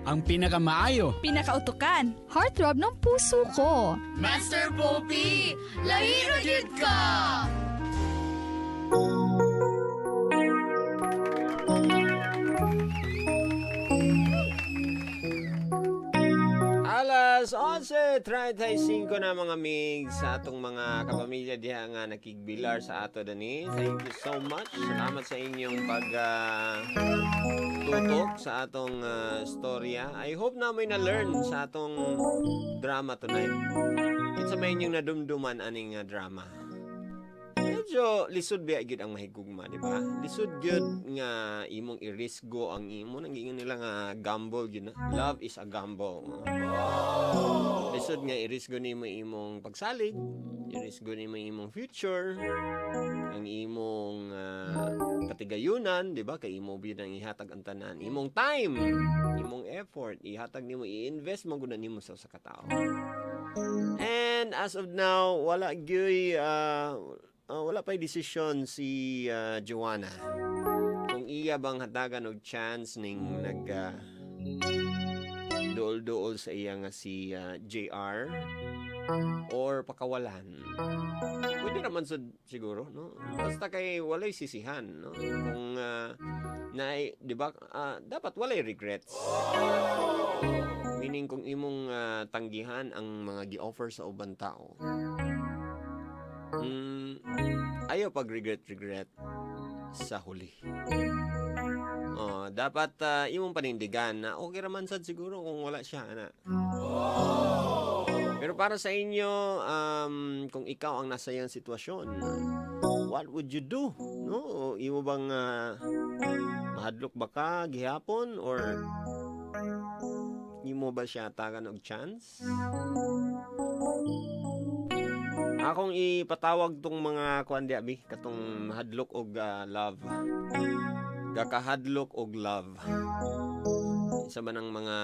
ang pinakamaayo. Pinakautukan. Heartthrob ng puso ko. Master Poppy, lahiro jud ka! Alas 11:35 na mga mig sa atong mga kapamilya diha nga nakigbilar sa ato dani. Thank you so much. Salamat sa inyong tutok sa atong storya. I hope na may na-learn sa atong drama tonight. Kinsa may inyong nadumduman aning drama? Medyo lisod biya gyud ang mahigugma, di ba? Lisod gyud nga imong irisgo ang imo nang ingon nila nga gamble gyud na. Love is a gamble. Lisod nga irisgo nimo imong pagsalig, irisgo nimo imong future, ang imong katigayunan, di ba? Kay imo gyud ang ihatag ang tanan. Imong time, imong effort, ihatag nimo, i-invest mo gud nimo sa katao. And as of now, wala gyud wala pa'y desisyon si Joanna kung iya bang hatagan og chance ning dool-dool sa iya nga si JR or pakawalan. Pwede naman siguro, no? Basta kay walay sisihan, no? Kung di ba, dapat walay regrets. Meaning kung imong tanggihan ang mga gi-offer sa ubang tao, ayaw pag regret sa huli. Dapat imong panindigan na okay raman sad siguro kung wala siya ana. Pero para sa inyo, kung ikaw ang nasa iyang sitwasyon, what would you do? No, imo bang mahadlok ba ka gihapon or imo ba siya tagan og chance? Akong ipatawag tong mga kuan di abi katong hadlok og love. Gakahadlok og love. Isa man ang mga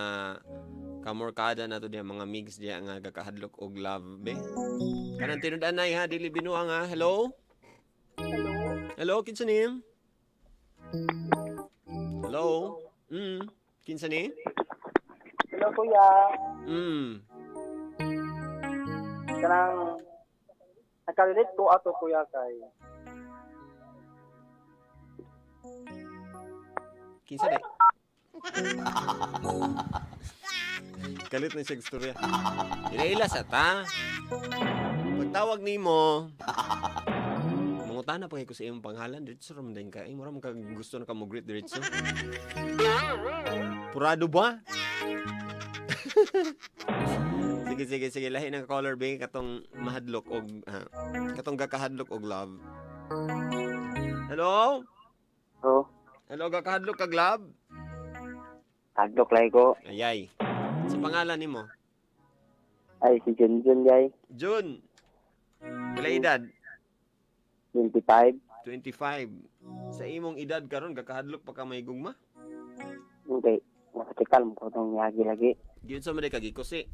kamorkada nato diha mga mix diha nga gakahadlok og love be. Kanang tinud-anay ha dili binuang ha. Hello? Hello, kinsa ni? Hello? Kinsa ni? Hello, kuya. Kanang nakalilate ko ato, kuya, kay Kinsa ni? Kalit na siya istorya. Ila-ila sa ta. Pagtawag nimo, mangutana pa ko sa iyong panghalan, diretso raman din ka. Mura man ka gusto na ka mo greet diretso. Purado ba? Sige, lahi ng color ba katong mahadlok og katong gakahadlok og love. Hello? oh, Hello, gakahadlok kag love? hadlok lang ko. Ayay. Sa pangalan nimo? Ay, si Junjun, yay. June. Kala edad? 25. 25. Sa imong edad karon gakahadlok pa ka may gugma? Okay, makatikal mo ko itong yagi lagi. Giyon sa maday kagikusi.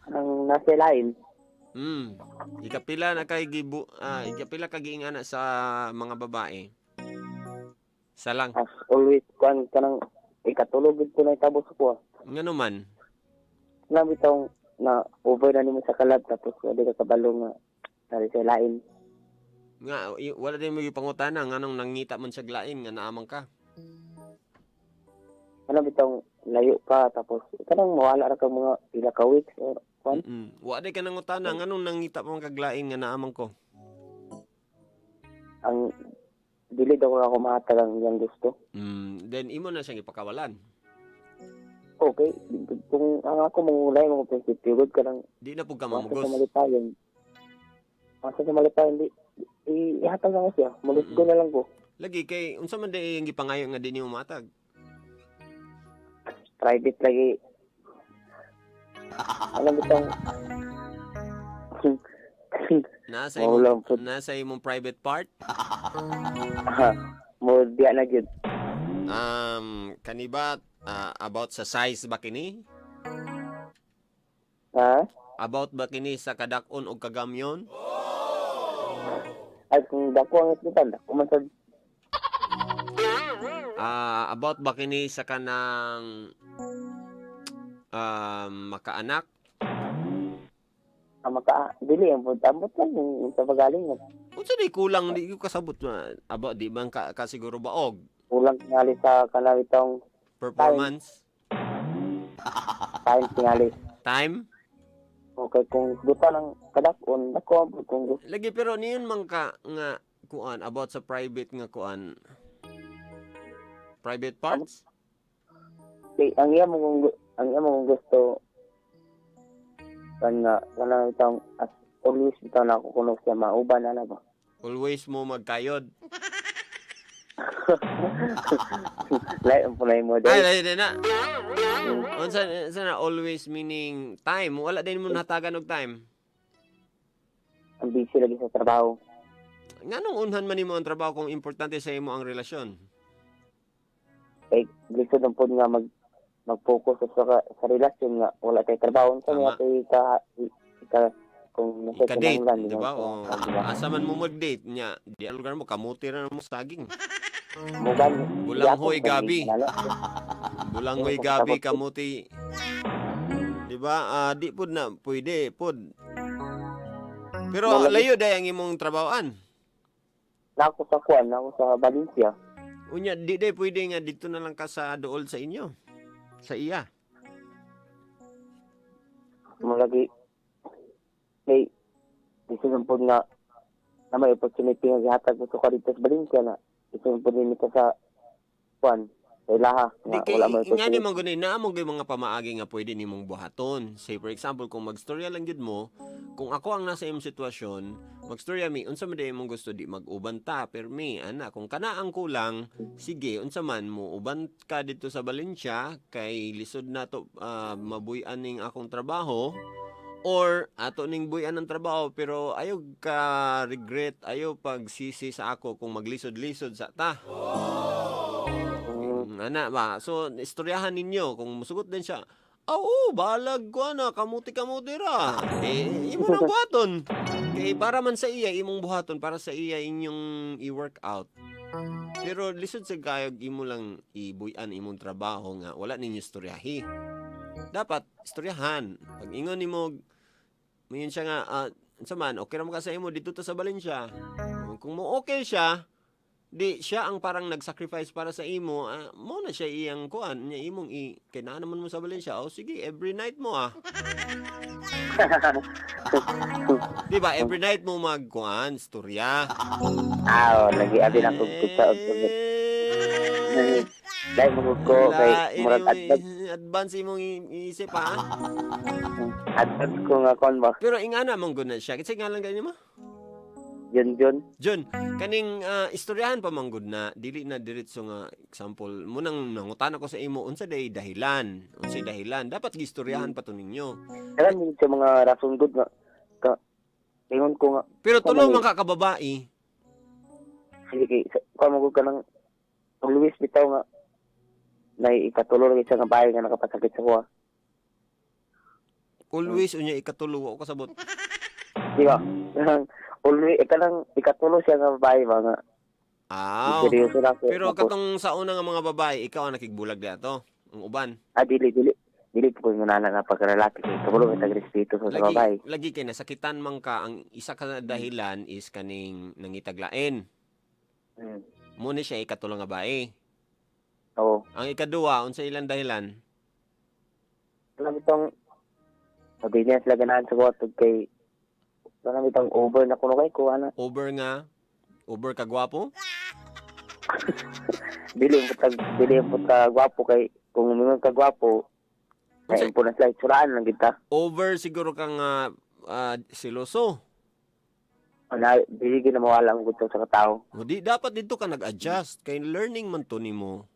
Anong nasa lain? Ikapila na kay ikapila ka giingana sa mga babae. Sa lang. As always, kuan kanang ikatulog ko na itabos ko. Ngano man? Nabi itong na over na nimo sa kalab tapos wala ka kabalo nga sa lain. Nga wala din mo gipangutana nganong nangita man sa glain nga naamang ka. Ano bitong layo pa tapos kanang mawala ra ka mga pila ka weeks or kuan. Wa day ka nangutana nganong nangita pa man kag glain nga naamang ko. Ang dili daw ako mahatag ang iyang gusto. Then imo na siyang ipakawalan. Okay, kung ang ako mangulay mo prinsipyo ka lang. Di na pug ka Masa mamugos. sa malitayon, di ihatag na ko siya. Mulis ko na lang ko. Lagi kay unsa man day ang gipangayo nga di nimo matag? Private lagi. Alam mo itong Nasa imong private part? mo diya na gyud. Kaniba about sa size ba kini? Ha? About ba kini sa kadak-on o kagamyon? Ay kung dako ang hospital, dako man sad. About ba kini sa kanang makaanak? Dili ambot lang yung sa pagaling. Unsa di kulang di ko kasabot na about di man ka siguro baog Kulang tingali sa kanang itong performance time tingali. time? Okay, kung buta ng kadakon, dako ambot kung gusto. Lagi pero niyon man ka nga kuan about sa private nga kuan. Private parts? Ang iya mo kung gusto nga itong as always bitaw na ako kuno siya mauban na ba. Always mo magkayod. Lain po na mo Ay, dahil. na. Unsa na always meaning time? Wala din mo natagan og time. Ang busy lagi sa trabaho. Nganong unhan man nimo ang trabaho kung importante sa imo ang relasyon? Kay gusto lang po nga mag-focus sa relasyon nga wala tay trabaho sa Tama. nga tay ka kung nasa Ika-date, kinahanglan, di ba? nga, O, di ba? asa man mo mag-date niya, di ang lugar mo, kamuti na mo saging. Mugan, Bulanghoy yapon, gabi. lalo. Bulanghoy gabi, kamuti. Di ba? Di pod na, pwede, pod. Pero Malagi. layo day ang imong trabahoan. Nako sa Valencia. Unya, di day pwede nga dito na lang ka sa dool sa inyo. Sa iya. Malagi. Kay gusto lang po nga na may opportunity nga gihatag ko ka dito sa Valencia na gusto lang po din ito sa kuan sa ilaha Di nga kay wala mo nga ni man gunay na mo mga pamaagi nga pwede nimong buhaton. Say for example kung magstorya lang gyud mo, kung ako ang nasa imong sitwasyon, magstorya mi unsa man day imong gusto di mag-uban ta per me ana kung kana ang kulang, sige unsa man mo uban ka dito sa Valencia kay lisod na to mabuy-an ning akong trabaho. Or ato ning buyan ng trabaho pero ayaw ka regret, ayaw pagsisi sa ako kung maglisod-lisod sa ta. Ana ba? So istoryahan ninyo kung musugot din siya. Oo, balag ko na kamuti-kamuti ra. Imo na buhaton. Kay para man sa iya imong buhaton para sa iya inyong i-workout. Pero lisod sa kayog imo lang ibuyan imong trabaho nga wala ninyo istoryahi. Dapat istoryahan. Pag ingon nimo mayon siya nga unsa man okay ra mo ka sa imo dito to sa Valencia. Kung mo okay siya, di siya ang parang nag-sacrifice para sa imo, mo na siya iyang kuan, niya imong kinaan naman mo sa Valencia. O sige, every night mo Di ba? Every night mo magkuan, storya. lagi abi na ko sa dai mo ko kay murag advance imong iisip ha. advance ko nga kon ba Pero ingana mong guna siya. Kasi nga lang ganyan mo. John John, kaning istoryahan pa manggod na dili na diretso nga example munang nangutan ako sa imo unsa day dahilan dapat gistoryahan pa to ninyo. Alam mo sa mga rason good nga ingon ko nga Pero tulo man ka kababae. sige ko mo ka nang Luis bitaw nga na ikatulo lagi sa nga bahay nga nakapasakit sa kuha. Always unya ikatulo ako kasabot. Di ba? Always ikatulo siya nga bahay ba nga. Seryoso na ko. Pero katong sa una nga mga babae, ikaw ang nakigbulag diato, ang uban. Dili po ko nga na pagkalalaki kay kabalo ka tagrespeto sa babae. Lagi kay nasakitan man ka ang isa ka dahilan is kaning nangitaglain. Muna siya ikatulo nga bae. Oo. Ang ikaduwa unsa ilang dahilan? Alam itong sabi niya sila ganahan sa kuha kay alam itong over na kuno kay kuha na. Over ka gwapo? Dili mo ta gwapo kay kung mingon ka gwapo ay po na sila suraan lang kita. Over siguro kang siloso. Dili na mawala ang gusto sa katao. Di dapat dito ka nag-adjust kay learning man to nimo.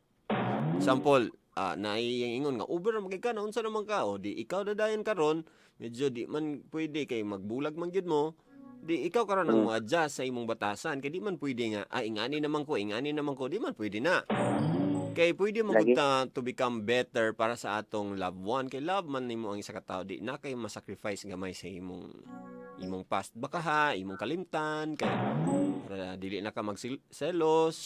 Example, naiingon nga over magay ka na unsa naman ka o di ikaw dadayon karon medyo di man pwede kay magbulag man gyud mo. Di ikaw karon ang mo-adjust sa imong batasan kay di man pwede nga ingani naman ko di man pwede na. Kay pwede mo to become better para sa atong loved one kay love man nimo ang isa ka tawo di na kay ma-sacrifice gamay sa imong past baka imong kalimtan kay Para dili na ka magselos.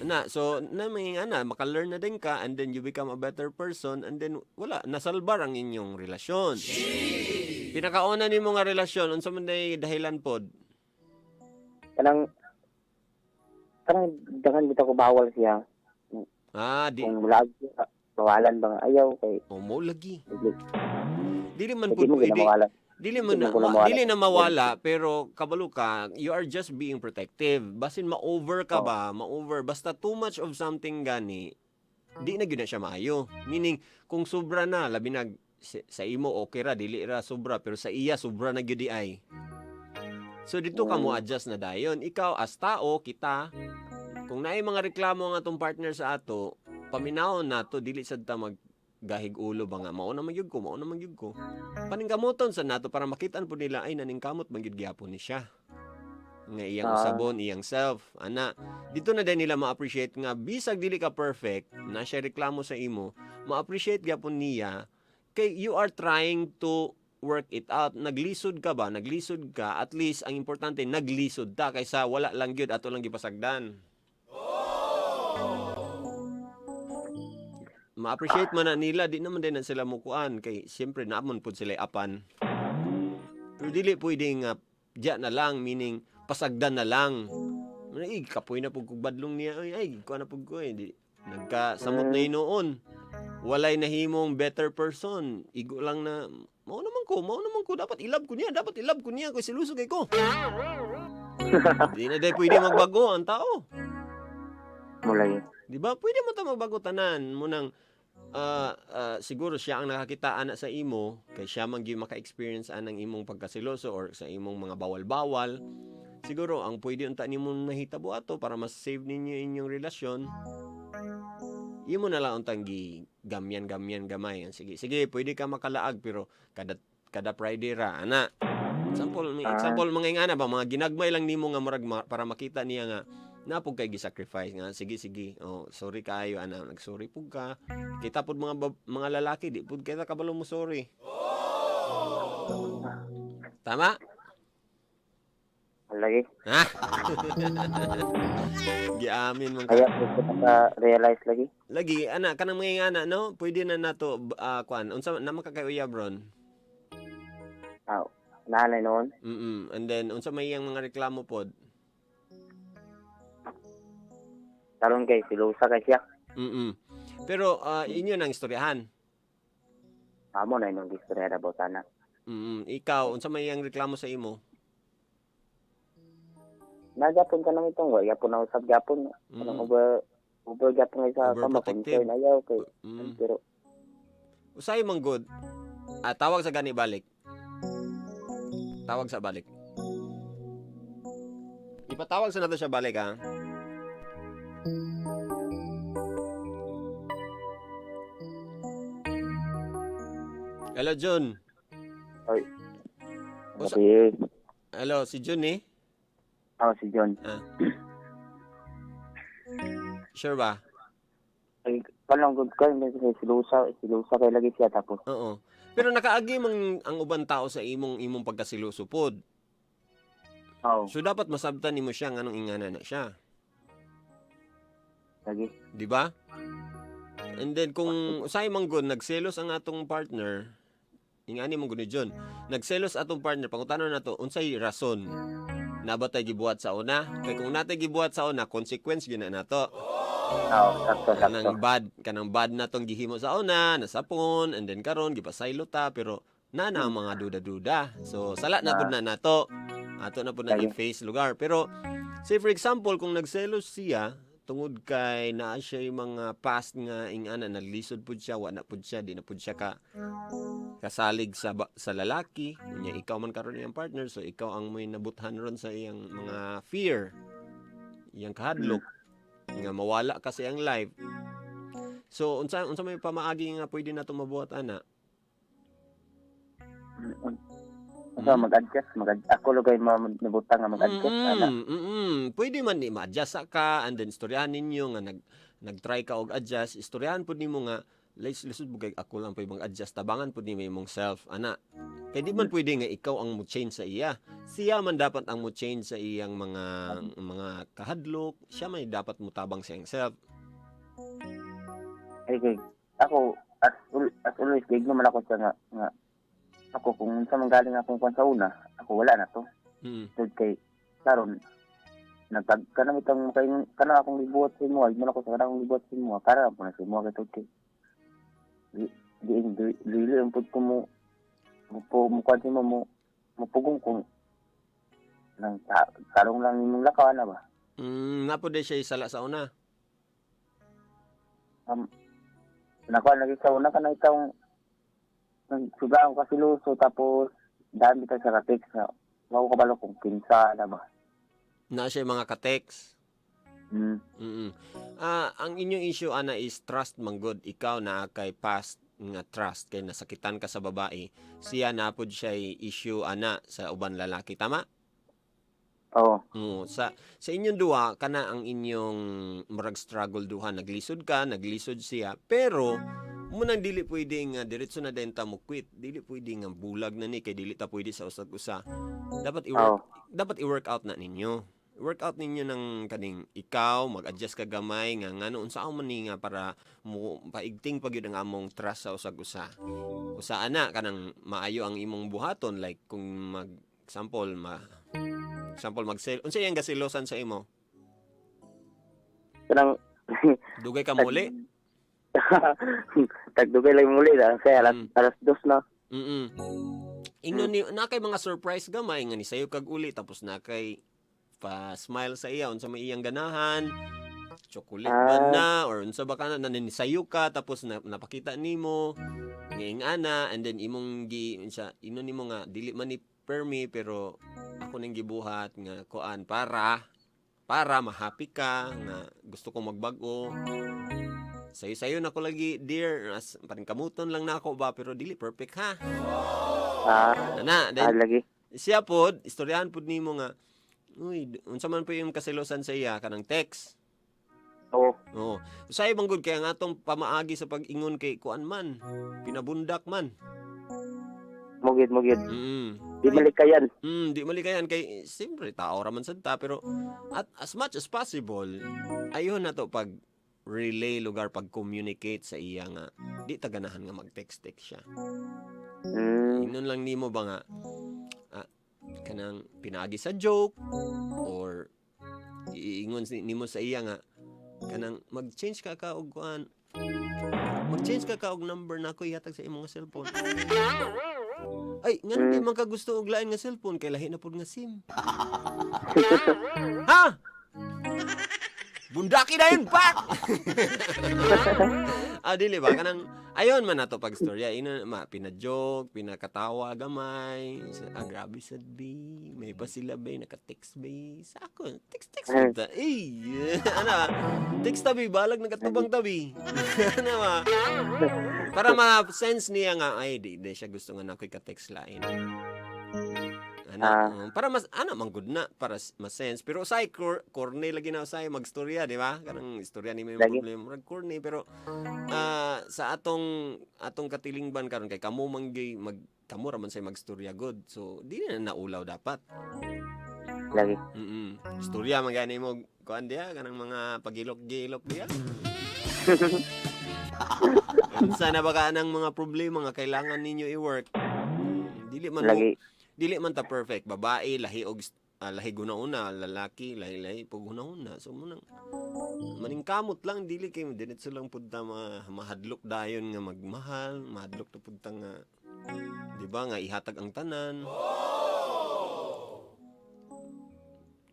Ana, so na may maka-learn na din ka and then you become a better person and then wala nasalbar ang inyong relasyon. Pinakauna nimo nga relasyon unsa man day dahilan pod? Kanang dagan bitaw ko bawal siya. Di Kung lag siya, bawalan bang ayaw kay mo lagi. Dili man hindi pud mo pwede. ginamawala. Dili na mawala pero kabalo ka, you are just being protective. Basin ma-over ka ba? Ma-over basta too much of something gani. Di na gyud na siya maayo. Meaning kung sobra na labi na sa imo okay ra dili ra sobra pero sa iya sobra na gyud di ay. So dito ka mo adjust na dayon. Ikaw as tao kita kung naay mga reklamo ang atong partner sa ato, paminawon nato dili sad ta gahig ulo ba nga mao na magyud ko paningkamoton sa nato para makitaan po nila ay naningkamot magyud gyapon ni siya nga iyang usabon iyang self ana dito na din nila ma-appreciate nga bisag dili ka perfect na siya reklamo sa imo ma-appreciate gyapon niya kay you are trying to work it out. Naglisod ka at least ang importante naglisod ta kaysa wala lang gyud ato lang gipasagdan. Ma-appreciate man na nila, di naman din na sila mukuan kay siyempre naamon pud sila apan. Pero dili pwedeng diya na lang, meaning pasagdan na lang. Ay, kapoy na pud kog badlong niya. Ay, kuha na pud ko eh. Nagkasamot na noon. Walay nahimong better person. Igo lang na, mao naman ko, dapat ilab ko niya, kay silusog kay ko. Di na day pwede magbago ang tao. Mulay. Di ba? Pwede mo ta magbago tanan mo nang siguro siya ang nakakitaan na sa imo kay siya man gyud maka-experience anang imong pagkasiloso or sa imong mga bawal-bawal. Siguro ang pwede unta nimo nahitabo ato para mas save ninyo inyong relasyon. Imo na lang untang gamyan gamay. Sige, pwede ka makalaag pero kada Friday ra ana. Example mga ingana ba mga ginagmay lang nimo nga murag para makita niya nga napog kay gi-sacrifice nga sige oh sorry kayo ana nagsorry pug ka kita pud mga lalaki di pud kita kabalo mo sorry tama Lagi. ha giamin man Kaya kita realize lagi ana kanang mga ingana no pwede na nato kuan unsa na makakayuya bron nanay noon. and then unsa may iyang mga reklamo pod Karon kay silusa kay siya. Pero inyo nang istoryahan. Amo na inong istorya na botana. Ikaw unsa may iyang reklamo sa imo? Nagapon ka nang itong wa yapon na usab gapon. Kanang over gapon sa Overprotective. pamakonsoy ayaw kay. Pero Usay man good. Tawag sa gani balik. Tawag sa balik. Ipatawag sa nato siya balik ha. Hello, Jun. Oy. Usa- Okay. Hello, si Jun eh. Si John. Sure ba? Ay, palang good ka, silusa kay lagi siya tapos. Oo. Pero nakaagi man ang ubang tao sa imong pagkasilusupod. So dapat masabtan nimo siya nganong ingana na siya. Lagi. Di ba? And then kung usay man gud nagselos ang atong partner, ingani man gud ni John. Nagselos atong partner, pangutanon nato unsay rason? Nabatay gibuhat sa una? Kay kung natay gibuhat sa una, consequence gyud na nato. Sakto. Kanang bad na tong gihimo sa una, nasapon, and then karon gipasaylo ta pero na ang mga duda-duda. So sala na pud na nato. Ato na pud na i-face lugar. Pero say for example kung nagselos siya tungod kay naa siya yung mga past nga ingana naglisod pud siya, wa na pud siya, di na pud siya kasalig sa lalaki. Unya ikaw man karon iyang partner, so ikaw ang may nabuthan ron sa iyang mga fear. Iyang kahadlok nga mawala kasi ang life. So unsa may pamaagi nga pwede nato mabuhat ana? Mag-adjust. Ako lugay nabutang nga mag-adjust. Pwede man ni ma-adjust ka and then istoryahan ninyo nga nag-try ka og adjust. Istoryahan pud nimo nga lisod bugay ako lang pwede mag-adjust tabangan pud ni may imong self ana. Kay di man pwede nga ikaw ang mo change sa iya. Siya man dapat ang mo change sa iyang mga kahadlok. Siya may dapat mo tabang sa iyang self. Ay, ako, as always, gig naman ako sa nga, ako kung sa manggaling akong kwan sa una, ako wala na to. So, kay, karon kanang itong, kanang akong libuhat sa imo, mo na ako sa kanang libuhat sa imo, para ako na sa imo, kay, dili, ang pud ko mo kwan sa imo, mapugong kung, nang karong lang imong lakaw na ba? Napod siya isala sa una. Nakuha lagi sa una ka na itong nagsugaan ko kasiluso tapos dami ka sa katex na wako kabalo kung kinsa na ba. Na siya mga ka-text. Ang inyong issue ana is trust man good. Ikaw na kay past nga trust kay nasakitan ka sa babae. Siya napod siya issue ana sa uban lalaki, tama? Oo. Sa inyong duha kana ang inyong murag struggle duha, naglisod ka, naglisod siya, pero munang dili pwede nga diretso na denta mo quit. Dili pwede nga bulag na ni kay dili ta pwede sa usag-usa. Dapat i-work out na ninyo. Work out ninyo ng kaning ikaw mag-adjust ka gamay nga ngano unsa man ni nga para mo paigting pag yun ang among trust sa usag-usa. Usa ana kanang maayo ang imong buhaton like kung example magsel unsa iyang gasilosan sa imo? Kanang Dugay ka muli? Tagdugay lang muli na kaya alas 2 na. Ingnon ni nakay mga surprise gamay nga ni sayo kag uli tapos nakay pa smile sa iya unsa may iyang ganahan. Chocolate ba na or unsa ba kana nanisayo ka tapos napakita nimo nging ana and then imong inon nimo nga dili man ni permi pero ako ning gibuhat nga kuan para ma-happy ka nga gusto kong magbag-o. Sayo na ko lagi dear parang kamuton lang na ako ba pero dili perfect ha. Then lagi. Siya pod istoryahan pod nimo nga uy unsa man po yung kasilosan sa iya kanang text. Oo. Usay bang good kaya nga atong pamaagi sa pag-ingon kay kuan man pinabundak man. Mugid. Di malikayan kay siyempre tao ra man sad ta pero at as much as possible ayun na to pag relay lugar pag communicate sa iya nga di ta ganahan nga mag-text siya. Inon lang nimo ba nga kanang pinaagi sa joke or iingon nimo sa iya nga kanang mag-change ka og kuan mag-change ka og number na ko ihatag sa imong cellphone. Ay, nga hindi man ka gusto og lain nga cellphone kay lahi na pud nga SIM. Ha? Bundaki na yun, pak! Dili ba? Kanang, ayon man nato pag storya. Pina-joke, pinakatawa gamay. Grabe sad be. May pa sila be, naka-text be. Sa ako, text ta. Text tabi, balag nakatubang tabi. Ano ba? Para ma-sense niya nga, ay, di siya gusto nga na ako'y ka-text lain. Para mas man good na para ma-sense pero say corny lagi na say magstorya di ba kanang istorya ni may problema rag corny pero sa atong katilingban karon kay kamo manggay kamo ra man say magstorya good so di na naulaw dapat lagi istorya man gani mo kuan dia kanang mga pagilok-gilok dia sana ba kanang mga problema nga kailangan ninyo i-work dili man ta perfect babae lahi og lahi guna-una lalaki lahi pag guna-una so maningkamot lang dili kay dinitso lang pud ta mahadlok dayon nga magmahal mahadlok ta pud ta nga di ba nga ihatag ang tanan.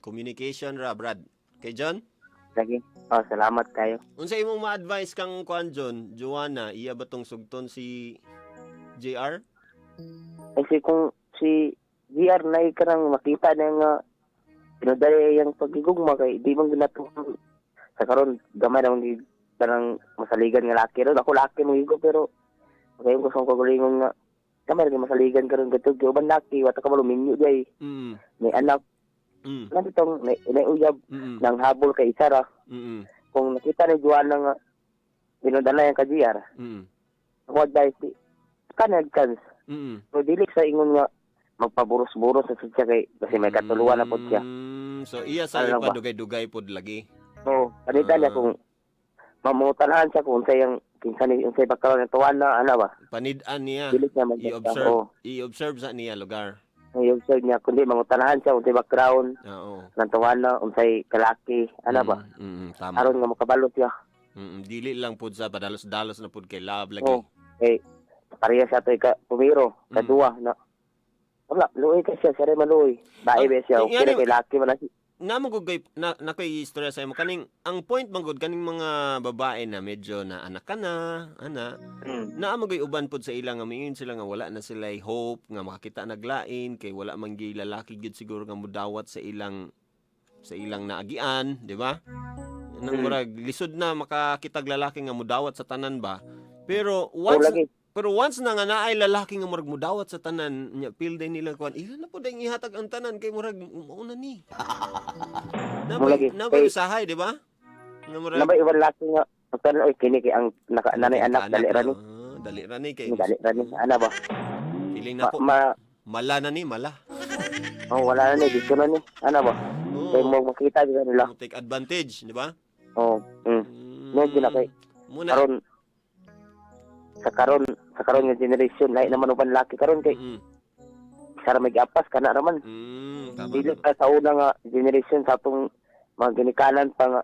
Communication ra brad kay John lagi salamat kayo. Unsa imong ma-advise kang kuan John Joanna iya ba tong sugton si JR kasi kung si GR na karang makita na nga pinadali yung pagigugma kay di man ginatong sa karon gamay na ni parang masaligan nga laki ron ako laki mo higo pero kayo gusto ko gulingon nga gamay na masaligan karon gatug uban laki wata ka maluminyo day may anak nga ditong may uyab nang habol kay isa ra kung nakita ni Joanna nga dinodala yung ka-GR. Mm. Ako advice, di, kanag chance. Mm. So, dili sa ingon nga, magpaburos-buros sa siya kay, kasi may katuluan na po siya. So, iya sa Ano ipa ba? dugay-dugay pod lagi. So, kanita niya kung mamutanahan siya kung sayang, kinsan yung say pagkaroon ng tuwan na, ano ba? Panid-an niya. Dili siya mag-observe. I-observe. I-observe sa niya lugar. I-observe niya, kundi mangutanahan siya kung say background, Oo. ng tuwan na, kung say kalaki, ano ba? Tama. Aron nga makabalot siya. Dili lang pod sa padalos-dalos na pod kay love lagi. Oh, eh, pareha siya to pumiro, kadua, na, wala, luoy ka siya, siya rin maluoy. Bae ba siya, yan kaya yung- kay laki man na siya. Namagugay na koy istorya sa imo kaning ang point manggod kaning mga babae na medyo na anak ka na, ana. Naamagay uban pod sa ilang nga mingon sila nga wala na sila hope nga makakita naglain kay wala man gyud lalaki gyud siguro nga mudawat sa ilang naagian, di ba? Nang murag lisod na makakitag lalaki nga mudawat sa tanan ba. Pero Oh, lagi. once na nga naay lalaki nga murag mudawat sa tanan, nya feel day nila kuan, ila na po dayong ihatag ang tanan kay murag mauna ni. Lagi. Nabay usahay, di ba? Nga murag Nabay iwan laki nga, pagkaroon, oy, kini kay ang nanay anak, dali rani. Dali rani kay Dali rani, ano ba? feeling na po. Mala na ni, mala. Oh, wala na ni, dito na ni, ano ba? Kaya Oo. mo makita dito nila. Take advantage, di ba? Oh, medyo na kay, Muna. sa karon nga generation, lahi naman uban laki karon kay, sara mag-apas ka na naman. Tama. Dili pa sa una nga generation sa atong mga ginikanan pa nga,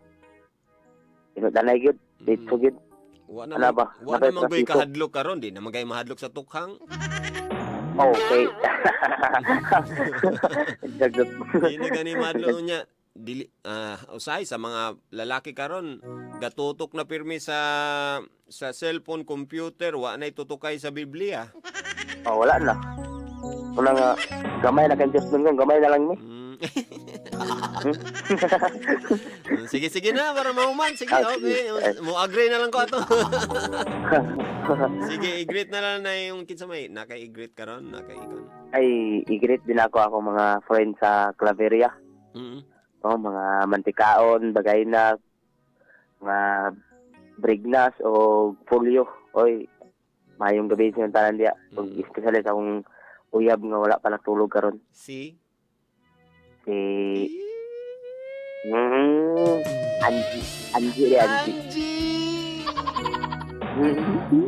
danay gyud, dito gyud. Wa Ano ba? Wa Nabay naman gay prasito. kahadlok karon di na magay mahadlok sa tukhang. Okay. Di na gani mahadlok niya. Dili usay sa mga lalaki karon gatutok na pirmi sa cellphone, computer, wa na itutukay sa Biblia. Oh, wala na. Una nga, gamay na kang Diyos nun kung gamay na lang ni. Sige na para mauman. Sige, okay. Mo agree na lang ko ato. Sige, i-greet na lang na yung kinsa may naka-i-greet karon, naka-ikon. Ay, i-greet din ako mga friends sa Claveria. Oh, mga mantikaon, bagay na, mga brignas o folio. Oy, mayong gabi sa tanan diya. Pag especially sa akong uyab nga wala pa natulog karon. Si Angie.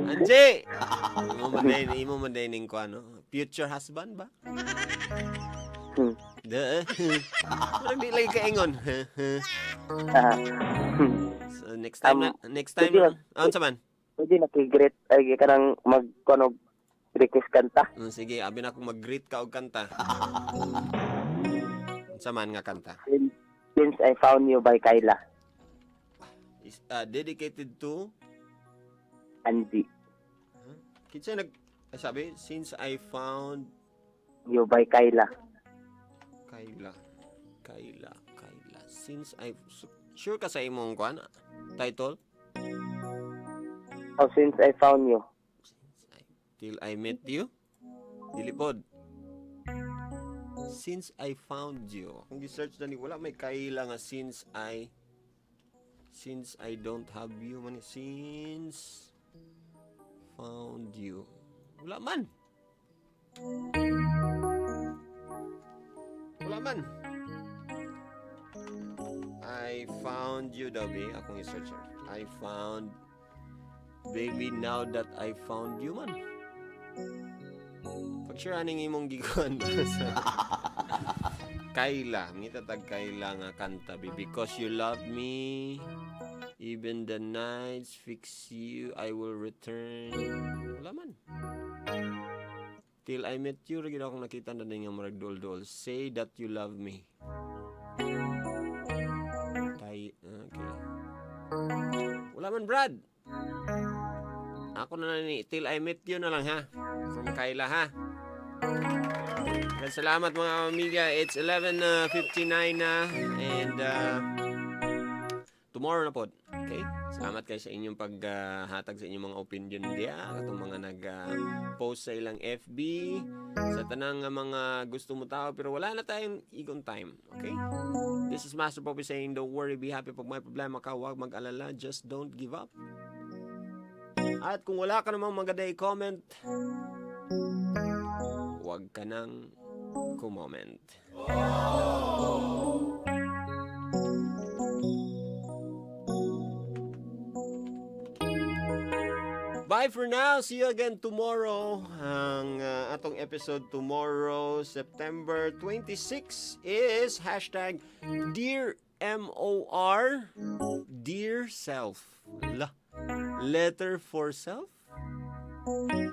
Angie! Imo man din ko ano, future husband ba? Parang di lagi kaingon. So next time sa man. Pwede nakigreet ay kanang magkuno request kanta. Sige, abi na akong mag-greet ka og kanta. Sa man nga kanta. Since I Found You by Kyla. Is dedicated to Angie. kinsa sabi since I found You by Kyla. Kyla. Since I sure ka sa imong kuan title? Oh, Since I Found You. Till I met you? Dilipod. Since I found you. Kung gi-search na ni wala may Kyla nga since I don't have you man. Since found you. Wala man. I found you daw be akong i-search. I found baby now that I found you man. Pag sure aning imong gikuan sa Kyla, ngita tag Kyla nga kanta be because you love me even the nights fix you I will return. Wala man. Till I met you rin akong nakita na nga marag dol say that you love me. Okay. Wala man Brad. Ako na ni Till I Met You na lang ha. From Kyla ha. And salamat mga amiga. It's 11:59 na and tomorrow na pod. Okay? Salamat kayo sa inyong paghatag sa inyong mga opinion diya. Katong mga nag-post sa ilang FB. Sa tanang mga gusto mo tao pero wala na tayong igon time. Okay? This is Master Poppy saying don't worry, be happy pag may problema ka. Huwag mag-alala. Just don't give up. At kung wala ka namang maganda i-comment, huwag ka nang kumoment. Bye for now. See you again tomorrow. Ang atong episode tomorrow, September 26, is hashtag Dear MOR, Dear Self. Letter for Self?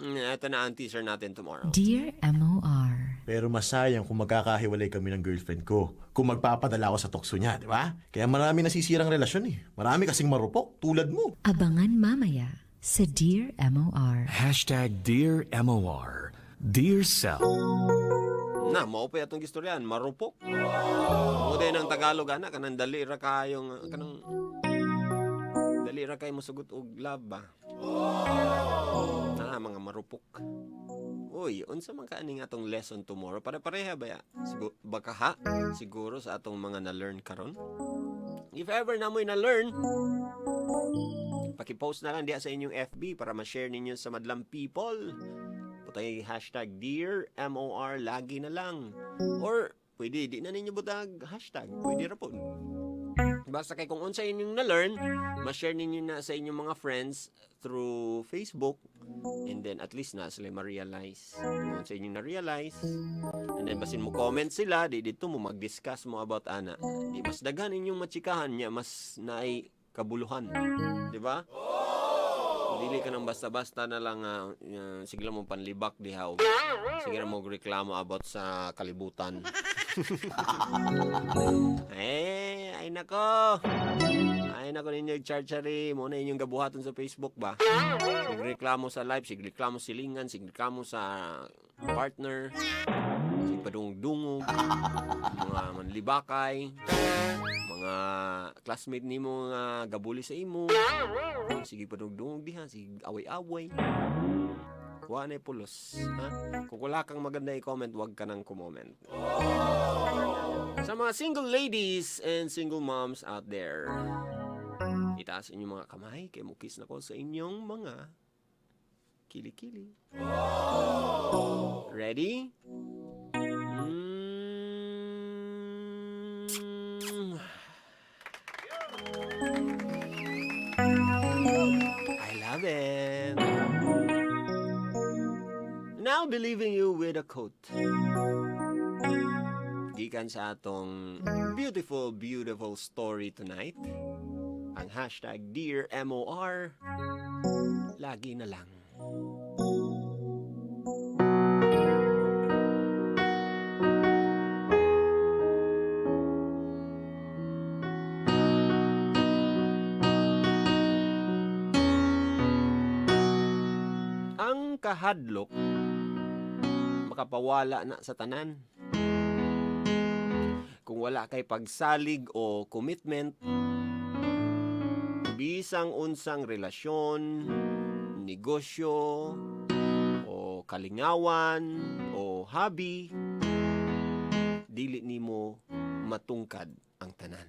Ito na ang teaser natin tomorrow. Dear MOR. Pero masayang kung magkakahiwalay kami ng girlfriend ko. Kung magpapadala ako sa tukso niya, di ba? Kaya marami nasisirang relasyon eh. Marami kasing marupok, tulad mo. Abangan mamaya sa Dear MOR. Hashtag Dear MOR, Dear Self. Na, mao pa itong istoryan, marupok. O din ang Tagalog, anak, kanang dali ra kayong, kanang, dali ra kayo masugot og love ba? Mga marupok. Uy, unsa man kaaning atong lesson tomorrow? Pare-pareha ba ya? Baka ha? Siguro sa atong mga na-learn karon? If ever na mo'y na-learn, paki-post na lang diya sa inyong FB para ma-share ninyo sa madlang people. Putay hashtag Dear MOR lagi na lang. Or pwede di na ninyo butag hashtag. Pwede ra po. Basta kay kung unsa inyong na-learn, ma-share ninyo na sa inyong mga friends through Facebook, and then at least na sila ma-realize kung unsa inyong na-realize, and then basin mo comment sila, di dito mo mag-discuss mo about ana. Di mas daghan inyong matsikahan niya, mas naay kabuluhan. Di ba? Dili ka nang basta-basta na lang sige lang mo panlibak dihaw. Sige lang mo reklamo about sa kalibutan. Ay nako. Ay nako ninyo charchari mo na inyong gabuhaton sa Facebook ba? Sige reklamo sa live, sige reklamo silingan, sige reklamo sa partner. Sige padungog-dungog. Mga manlibakay. Mga classmate nimo nga gabuli sa imo. Sige padungog diha, sige away-away. Kuha na pulos. Ha? Kung wala kang maganda i-comment, huwag ka nang kumoment. Sa mga single ladies and single moms out there, itaas inyong mga kamay, kay mukis na ko sa inyong mga kilikili. Ready? I love it. Now be leaving you with a quote. Gikan sa atong beautiful, beautiful story tonight. Ang hashtag Dear MOR, lagi na lang. Ang kahadlok makapawala na sa tanan. Kung wala kay pagsalig o commitment, bisang unsang relasyon, negosyo, o kalingawan, o hobby, dili nimo matungkad ang tanan.